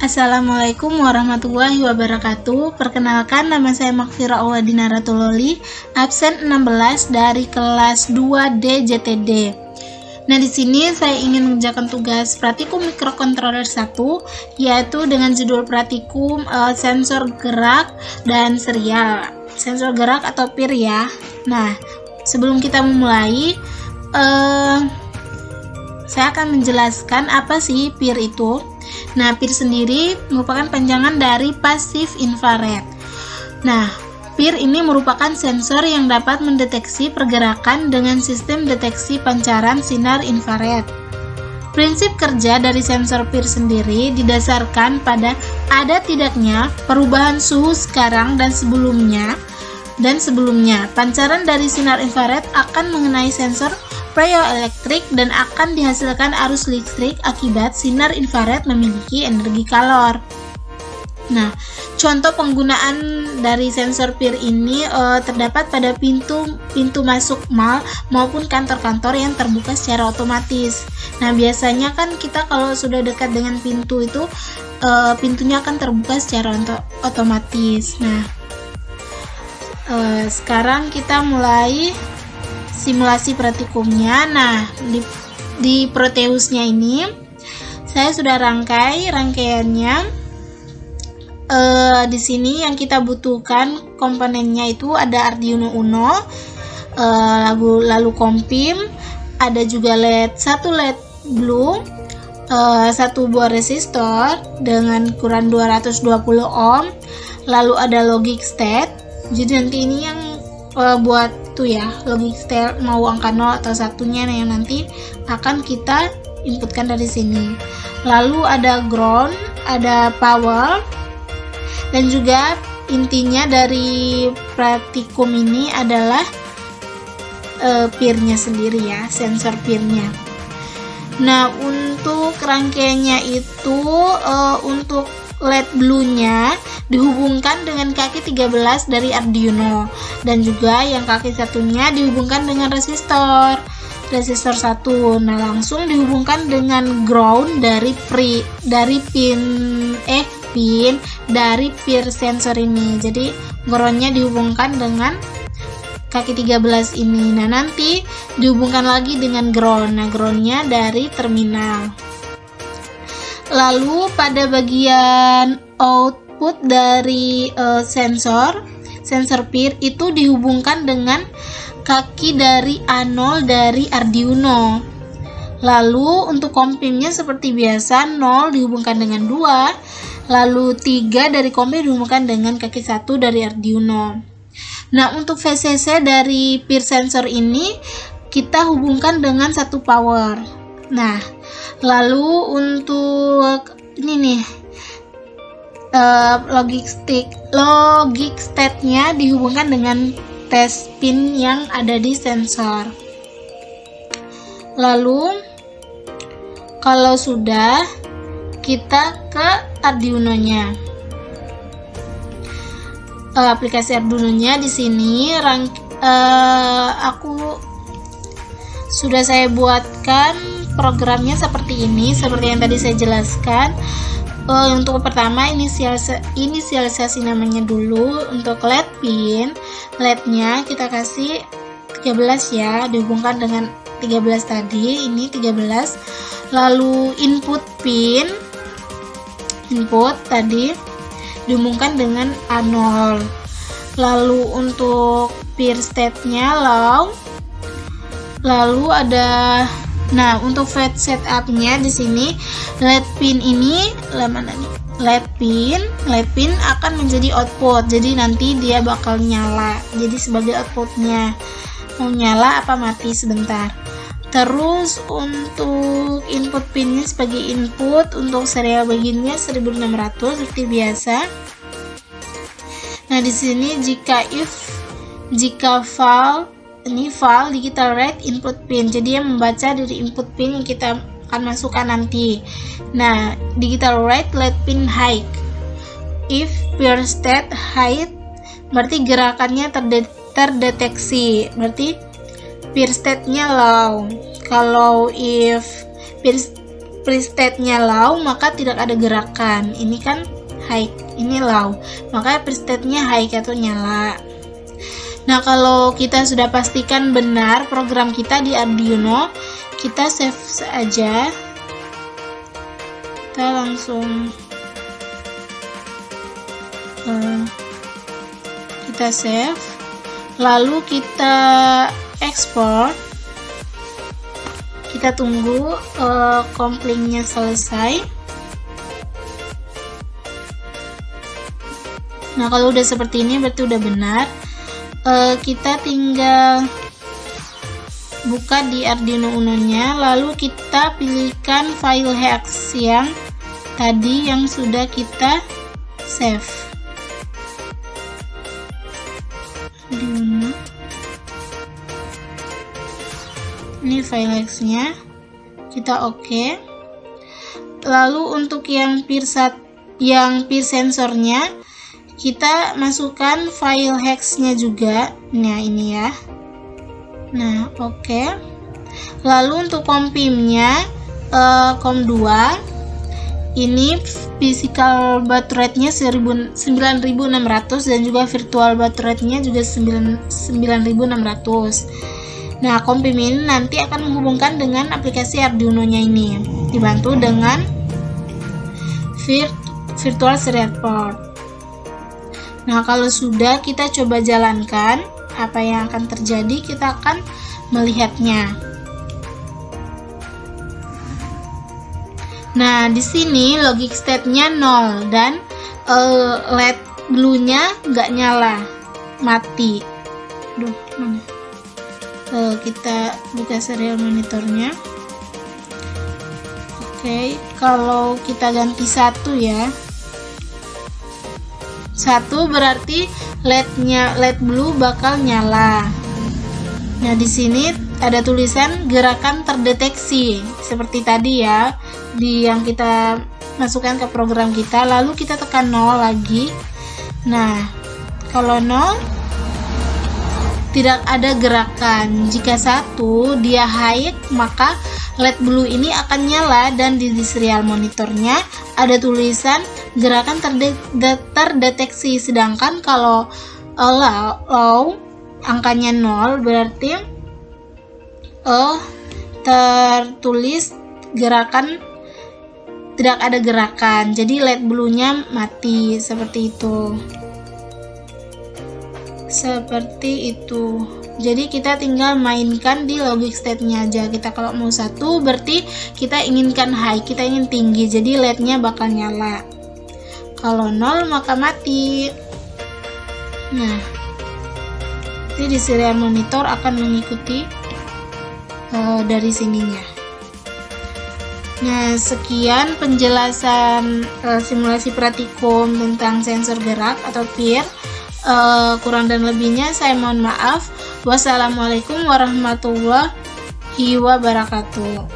Assalamualaikum warahmatullahi wabarakatuh. Perkenalkan, nama saya Makfira Awadina Ratuloli, absen 16 dari kelas 2D JTD. Nah, di sini saya ingin mengerjakan tugas praktikum mikrokontroler 1, yaitu dengan judul praktikum sensor gerak dan serial. Sensor gerak atau PIR ya. Nah, sebelum kita memulai, saya akan menjelaskan apa sih PIR itu. Nah, PIR sendiri merupakan panjangan dari pasif infrared. Nah, PIR ini merupakan sensor yang dapat mendeteksi pergerakan dengan sistem deteksi pancaran sinar infrared. Prinsip kerja dari sensor PIR sendiri didasarkan pada ada tidaknya perubahan suhu sekarang dan sebelumnya. Pancaran dari sinar infrared akan mengenai sensor piezoelektrik dan akan dihasilkan arus listrik akibat sinar infrared memiliki energi kalor. Nah, contoh penggunaan dari sensor PIR ini terdapat pada pintu masuk mall maupun kantor-kantor yang terbuka secara otomatis. Nah, biasanya kan kita kalau sudah dekat dengan pintu itu pintunya akan terbuka secara otomatis. Nah, sekarang kita mulai simulasi praktikumnya. Nah, di Proteusnya ini saya sudah rangkaiannya. Di sini yang kita butuhkan komponennya itu ada Arduino Uno, lalu kompim, ada juga satu LED blue, satu buah resistor dengan ukuran 220 ohm, lalu ada logic state. Jadi nanti ini yang buat tuh ya, logic state mau angka 0 atau satunya yang nanti akan kita inputkan dari sini. Lalu ada ground, ada power, dan juga intinya dari praktikum ini adalah PIR-nya sendiri ya, sensor PIR-nya. Nah, untuk rangkaiannya itu untuk LED blue-nya dihubungkan dengan kaki 13 dari Arduino, dan juga yang kaki satunya dihubungkan dengan resistor 1. Nah, langsung dihubungkan dengan ground dari pin dari PIR sensor ini. Jadi groundnya dihubungkan dengan kaki 13 ini. Nah, nanti dihubungkan lagi dengan ground. Nah, groundnya dari terminal. Lalu pada bagian output dari sensor PIR itu dihubungkan dengan kaki dari A0 dari Arduino. Lalu untuk kompimnya seperti biasa, 0 dihubungkan dengan 2, lalu 3 dari kompim dihubungkan dengan kaki 1 dari Arduino. Nah, untuk VCC dari PIR sensor ini kita hubungkan dengan satu power. Nah, lalu untuk ini nih logic state-nya dihubungkan dengan test pin yang ada di sensor. Lalu kalau sudah, kita ke Arduino-nya. Aplikasi Arduino-nya di sini sudah saya buatkan programnya seperti ini, seperti yang tadi saya jelaskan. Untuk pertama inisialisasi namanya dulu. Untuk LED-nya kita kasih 13 ya, dihubungkan dengan 13 tadi, ini 13. Lalu input tadi dihubungkan dengan A0. Lalu untuk PIR state-nya low. Lalu ada, nah untuk fat setup-nya di sini LED pin ini LED pin akan menjadi output. Jadi nanti dia bakal nyala. Jadi sebagai outputnya mau nyala apa mati sebentar. Terus untuk input pinnya sebagai input, untuk serial baginnya 1600 seperti biasa. Nah, di sini jika file digital write input pin, jadi dia membaca dari input pin yang kita akan masukkan nanti. Nah, digital write LED pin height. If PIR state height berarti gerakannya terdeteksi, berarti PIR state-nya low. Kalau if prestate-nya low, maka tidak ada gerakan. Ini kan high, ini low, maka prestate-nya high atau nyala. Nah, kalau kita sudah pastikan benar program kita di Arduino, kita save aja. Kita langsung kita save, lalu kita ekspor. Kita tunggu complingnya selesai. Nah, kalau udah seperti ini berarti udah benar. Kita tinggal buka di Arduino Uno-nya, lalu kita pilihkan file hex yang tadi yang sudah kita save. Arduino. Ini file hex-nya, kita oke. Lalu untuk yang peer sensornya, kita masukkan file hex-nya juga. Nah, ini ya. Nah, oke. Lalu untuk compim-nya, COM2, ini physical baud rate-nya 9600 dan juga virtual baud rate-nya juga 9600. Nah, compim ini nanti akan menghubungkan dengan aplikasi Arduino-nya ini, dibantu dengan virtual serial port. Nah, kalau sudah kita coba jalankan, apa yang akan terjadi, kita akan melihatnya. Nah, di sini logic state-nya 0 dan LED blue-nya nggak nyala, mati. Duh, mana? Kita buka serial monitornya. Oke, kalau kita ganti 1 ya. 1 berarti LED blue bakal nyala. Nah, di sini ada tulisan gerakan terdeteksi seperti tadi ya, yang kita masukkan ke program kita, lalu kita tekan 0 lagi. Nah, kalau 0 tidak ada gerakan. Jika 1 dia high, maka LED blue ini akan nyala dan di serial monitornya ada tulisan gerakan terdeteksi. Sedangkan kalau low angkanya 0 berarti tertulis gerakan, tidak ada gerakan. Jadi LED blue-nya mati seperti itu. Jadi kita tinggal mainkan di logic state-nya aja. Kita kalau mau 1 berarti kita inginkan high, kita ingin tinggi, jadi LED-nya bakal nyala. Kalau 0 maka mati. Nah, jadi di serial monitor akan mengikuti dari sininya. Nah, sekian penjelasan simulasi praktikum tentang sensor gerak atau peer. Kurang dan lebihnya saya mohon maaf. Wassalamualaikum warahmatullahi wabarakatuh.